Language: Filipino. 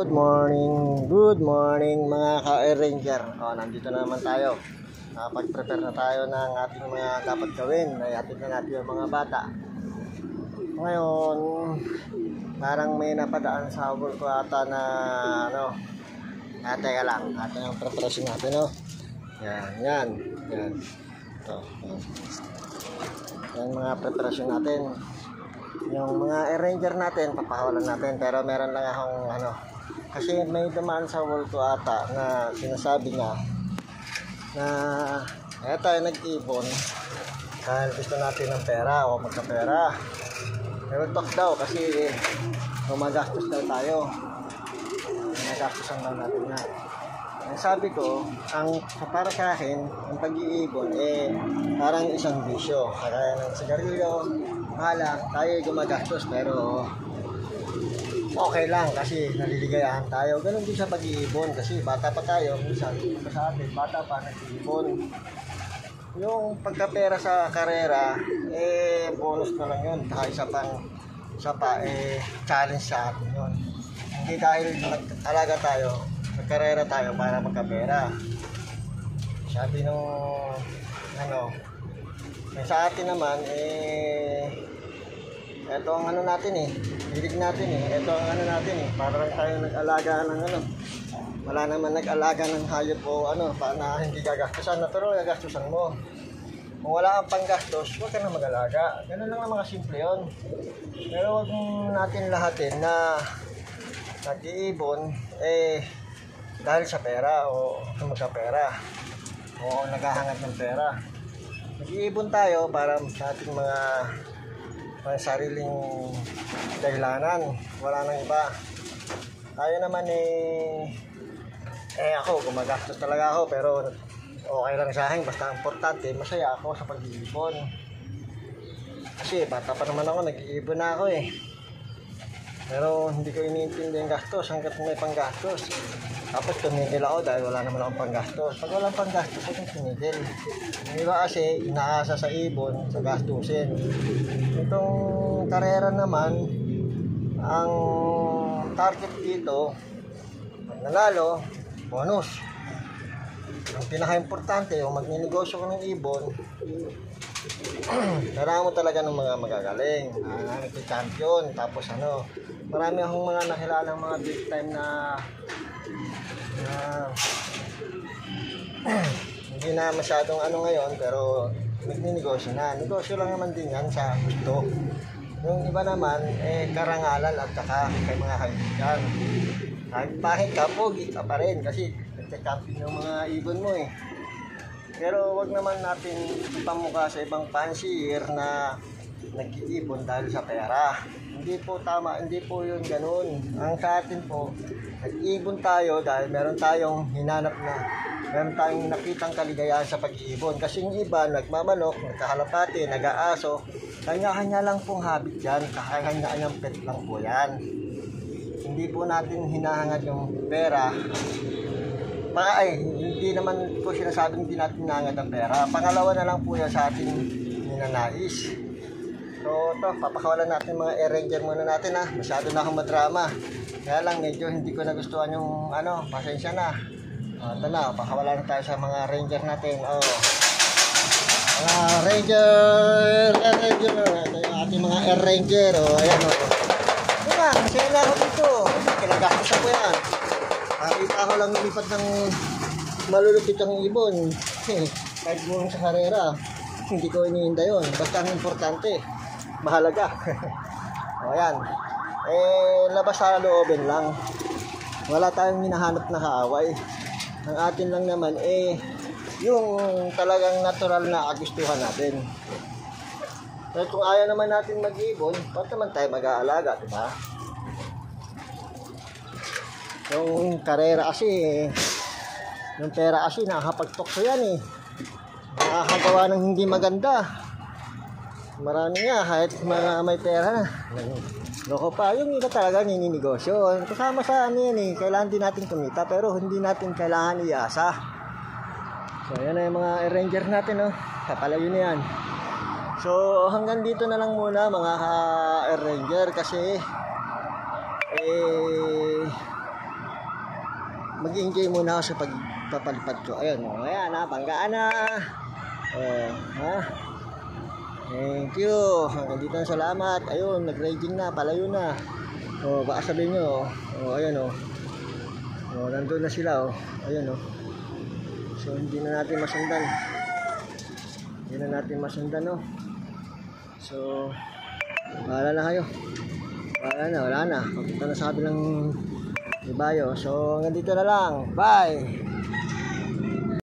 Good morning mga ka-Air Ranger. Nandito na naman tayo. Pag-prepare na tayo ng ating mga dapat gawin. Naihatid na natin yung mga bata. Ngayon, parang may napadaan sa habol ko ata na teka lang. Ating ang preparation natin, Yan. Ito. Yan mga preparation natin. Yung mga Air Ranger natin, papakawalan natin. Pero meron lang akong kasi may dumaan sa wall ko ata na sinasabi niya na tayo nag-ibon dahil gusto natin ng pera o magkapera. Pero talk daw kasi magastos daw tayo. Magastosan daw natin na. Ang sabi ko, para sa akin, ang pag-iibon parang isang bisyo. Kaya ng sigarilyo, tayo gumagastos pero okay lang kasi naliligayahan tayo. Ganun din sa pag-iibon kasi bata pa tayo. Minsan, sa atin, bata pa nag-iibon. Yung pagkapera sa karera, bonus na lang yun. Isa pa, challenge sa atin yun. Hindi dahil nag-alaga tayo, nagkarera tayo para magkapera. Sabi nung sa atin naman ito ang natin hilig natin ito ang natin para lang tayo nag-alaga ng wala naman nag-alaga ng hayop o na hindi gagastusan, natural gagastusan mo. Kung wala kang panggastos, huwag ka na mag-alaga. Ganun lang mga simple yun. Pero huwag natin lahatin na nag-iibon dahil sa pera o magkapera o naghahangad ng pera. Nag-iibon tayo para sa ating mga sariling dahilanan. Wala nang iba. Tayo naman ako gumagastos talaga ako pero okay lang sa akin. Basta importante masaya ako sa pag-iibon. Kasi bata pa naman ako, nag-iibon na ako pero hindi ko iniintindi ang gastos hanggat may panggastos. Tapos tumigil ako dahil wala naman akong panggastos. Pag walang panggastos, ako tumigil. Yung iba kasi inaasa sa ibon, sa gastusin. Itong karera naman, ang target dito, pag nanalo, bonus. Ang pinaka-importante, yung magninegosyo ko ng ibon, kailangan mo talaga ng mga magagaling, champion, tapos marami akong mga nakilalang mga big time na hindi na masyadong ngayon pero nagninegosyo na. Negosyo lang naman din yan sa gusto. Yung iba naman karangalan at saka kay mga kaibigan. Kahit pahit ka, pogi ka pa rin kasi nagka-champion yung mga ibon mo Pero wag naman natin ipamukha sa ibang fancier na nag-iibon dahil sa pera. Hindi po tama, hindi po yun ganun. Ang sa atin po, nag-iibon tayo dahil meron tayong meron tayong nakitang kaligayahan sa pag-iibon. Kasi yung iba, nagmamanok, nagkahalapati, nag-aaso, kanya-kanya lang pong habit yan, kanya-kanyang pet lang po yan. Hindi po natin hinahangad yung pera. Hindi naman po sinasabing hindi natin hinahangad ang pera. Pangalawa na lang po yan sa ating ninanais. So ito, papakawalan natin mga Air Ranger muna natin Masyado na akong madrama. Kaya lang medyo hindi ko nagustuhan yung pasensya na. Ito na, pakawalan na tayo sa mga Ranger natin. Mga Ranger, Air Ranger. Ito yung ating mga Air Ranger. Ayan Diba, masaya na ako dito. Kinagastos ako yan. Nakita ko lang lumipad ng malulupit ang ibon. Kahit buong sa karera, hindi ko iniinda yun. Basta ang importante, mahalaga. Ayan. Labas sa loobin lang. Wala tayong hinahanap na kaaway. Ang atin lang naman yung talagang natural na kagustuhan natin. Pero kung ayaw naman natin mag-ibon, ba't naman tayo mag-aalaga, diba? Yung karera kasi, yung pera kasi nakakapagtokso yan nakakagawa ng hindi maganda. Marami nga, kahit may pera na. Loko pa, yung iba talaga nininegosyo. Kasama sa kailangan din natin kumita pero hindi natin kailangan iasa. So yan na yung mga Air Ranger natin kapalayo na yan. So hanggang dito na lang muna mga Air Ranger kasi mag-enjoy muna ako sa pagpapalipad ko. Ayun, oh, ayan ha, banggaan na. Oh, ha? Thank you. Hanggang dito na, salamat. Ayun, nag-raging na, palayo na. Oh, baka sabihin nyo, oh, ayan oh. Oh, nandun na sila oh. Ayun oh. So, hindi na natin masundan. Hindi na natin masundan oh. So, wala na kayo. Wala na. Papunta na sa kabilang ibayo. So, hanggang dito na lang. Bye!